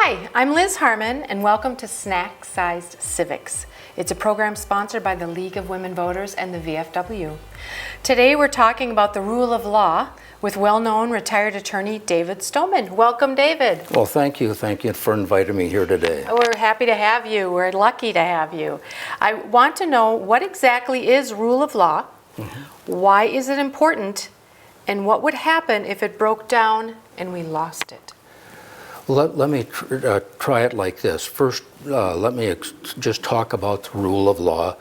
Hi, I'm Liz Harmon, and welcome to Snack-Sized Civics. It's a program sponsored by the League of Women Voters and the VFW. Today we're talking about the rule of law with well-known retired attorney David Stowman. Welcome, David. Well, thank you. Thank you for inviting me here today. We're happy to have you. We're lucky to have you. I want to know, what exactly is rule of law? Why is it important? And what would happen if it broke down and we lost it? Let me try it like this. First, let me just talk about the rule of law,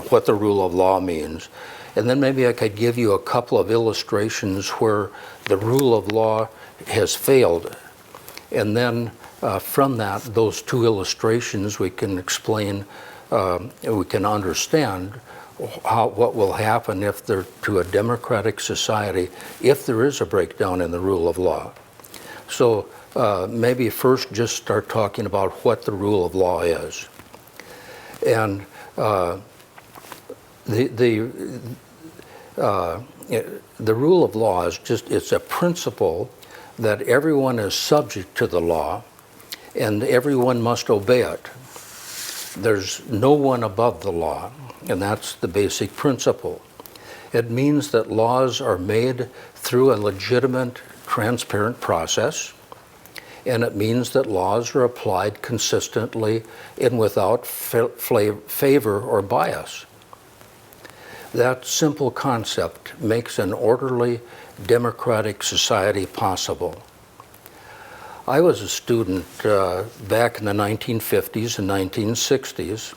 what the rule of law means. And then maybe I could give you a couple of illustrations where the rule of law has failed. And then from that, those two illustrations, we can explain, we can understand what will happen if there, to a democratic society, if there is a breakdown in the rule of law. So maybe first just start talking about what the rule of law is. And the rule of law is just, it's a principle that everyone is subject to the law and everyone must obey it. There's no one above the law, and that's the basic principle. It means that laws are made through a legitimate, transparent process, and it means that laws are applied consistently and without favor or bias. That simple concept makes an orderly, democratic society possible. I was a student back in the 1950s and 1960s,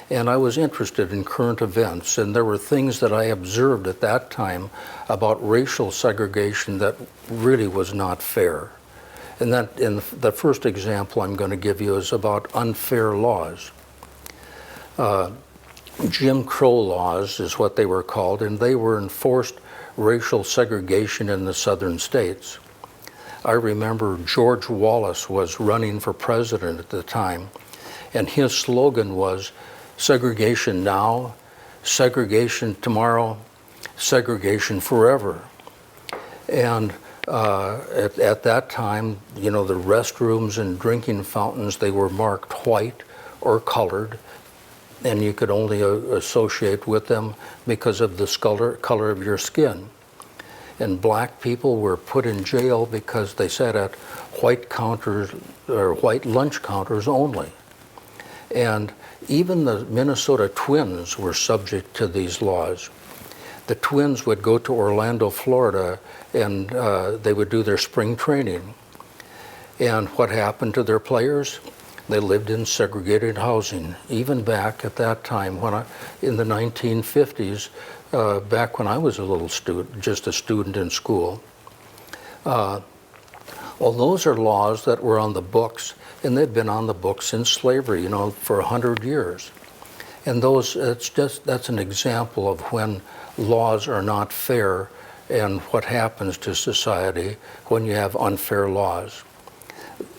and I was interested in current events, and there were things that I observed at that time about racial segregation that really was not fair. And the first example I'm going to give you is about unfair laws. Jim Crow laws is what they were called, and they were enforced racial segregation in the southern states. I remember George Wallace was running for president at the time, and his slogan was segregation now, segregation tomorrow, segregation forever. And at that time, you know, the restrooms and drinking fountains, they were marked white or colored, and you could only associate with them because of the color of your skin. And black people were put in jail because they sat at white counters or white lunch counters only. And even the Minnesota Twins were subject to these laws. The Twins would go to Orlando, Florida, and they would do their spring training. And what happened to their players? They lived in segregated housing, even back at that time in the 1950s, back when I was a little student, just a student in school. Well, those are laws that were on the books, and they've been on the books since slavery, you know, for 100 years. And that's an example of when laws are not fair and what happens to society when you have unfair laws.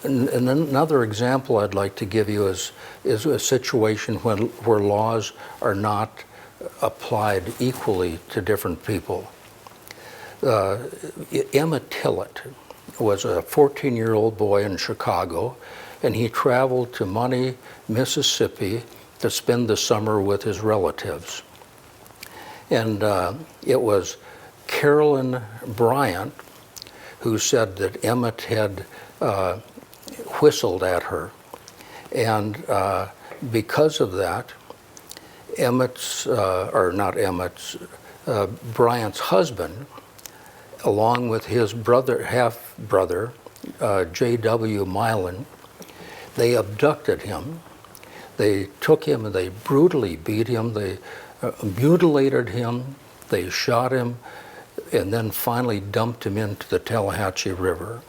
And another example I'd like to give you is a situation where laws are not applied equally to different people. Emmett Tillett was a 14-year-old boy in Chicago, and he traveled to Money, Mississippi to spend the summer with his relatives. And it was Carolyn Bryant who said that Emmett had whistled at her. And because of that, Bryant's husband, along with his half-brother, J.W. Milan, they abducted him. They took him and they brutally beat him. They mutilated him. They shot him, and then finally dumped him into the Tallahatchie River.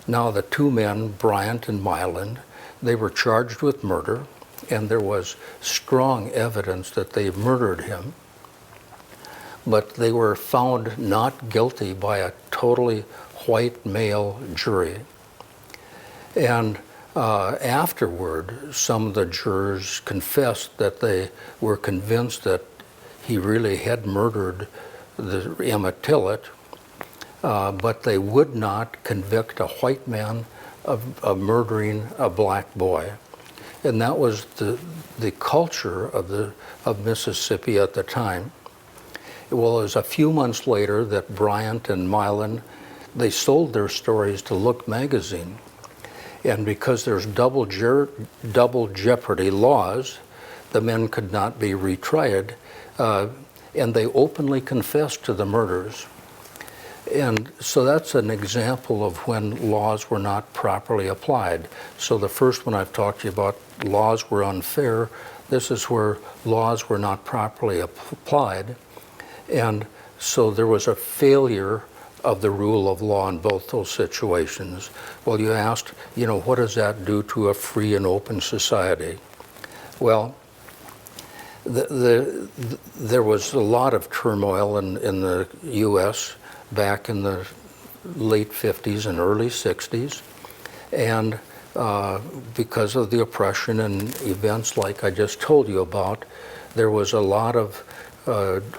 Now the two men, Bryant and Milan, they were charged with murder, and there was strong evidence that they murdered him. But they were found not guilty by a totally white male jury. And afterward, some of the jurors confessed that they were convinced that he really had murdered Emmett Tillett, but they would not convict a white man of murdering a black boy. And that was the culture of Mississippi at the time. Well, it was a few months later that Bryant and Milan, they sold their stories to Look magazine. And because there's double jeopardy laws, the men could not be retried, and they openly confessed to the murders. And so that's an example of when laws were not properly applied. So the first one I've talked to you about, laws were unfair. This is where laws were not properly applied. And so there was a failure of the rule of law in both those situations. Well, you asked, what does that do to a free and open society? Well, there was a lot of turmoil in the U.S. back in the late 50s and early 60s. And because of the oppression and events like I just told you about, there was a lot of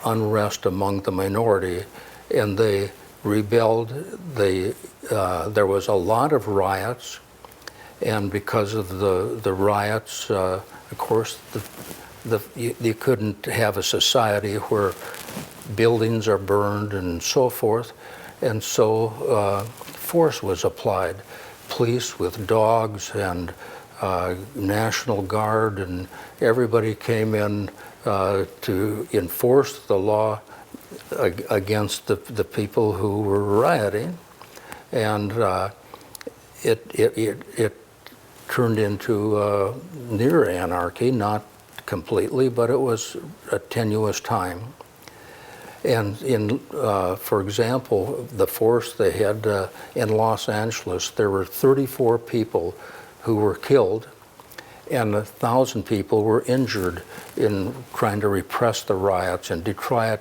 unrest among the minority, and they rebelled. There was a lot of riots, and because of the riots, of course, you couldn't have a society where buildings are burned and so forth, and so force was applied. Police with dogs and National Guard, and everybody came in to enforce the law against the people who were rioting, and it turned into near anarchy, not completely, but it was a tenuous time. And for example, the force they had in Los Angeles, there were 34 people who were killed, and 1,000 people were injured in trying to repress the riots. In Detroit,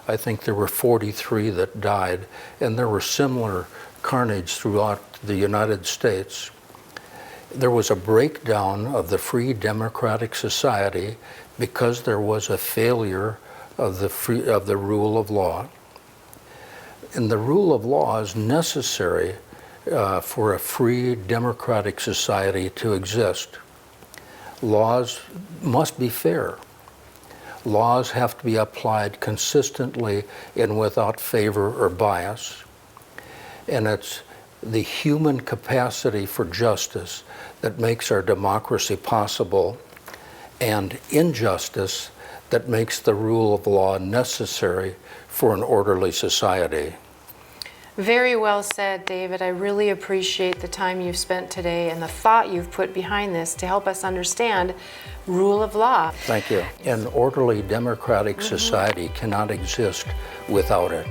I think there were 43 that died, and there were similar carnage throughout the United States. There was a breakdown of the free democratic society because there was a failure of the rule of law. And the rule of law is necessary for a free democratic society to exist. Laws must be fair. Laws have to be applied consistently and without favor or bias. And it's the human capacity for justice that makes our democracy possible, and injustice that makes the rule of law necessary for an orderly society. Very well said, David. I really appreciate the time you've spent today and the thought you've put behind this to help us understand rule of law. Thank you. An orderly democratic society cannot exist without it.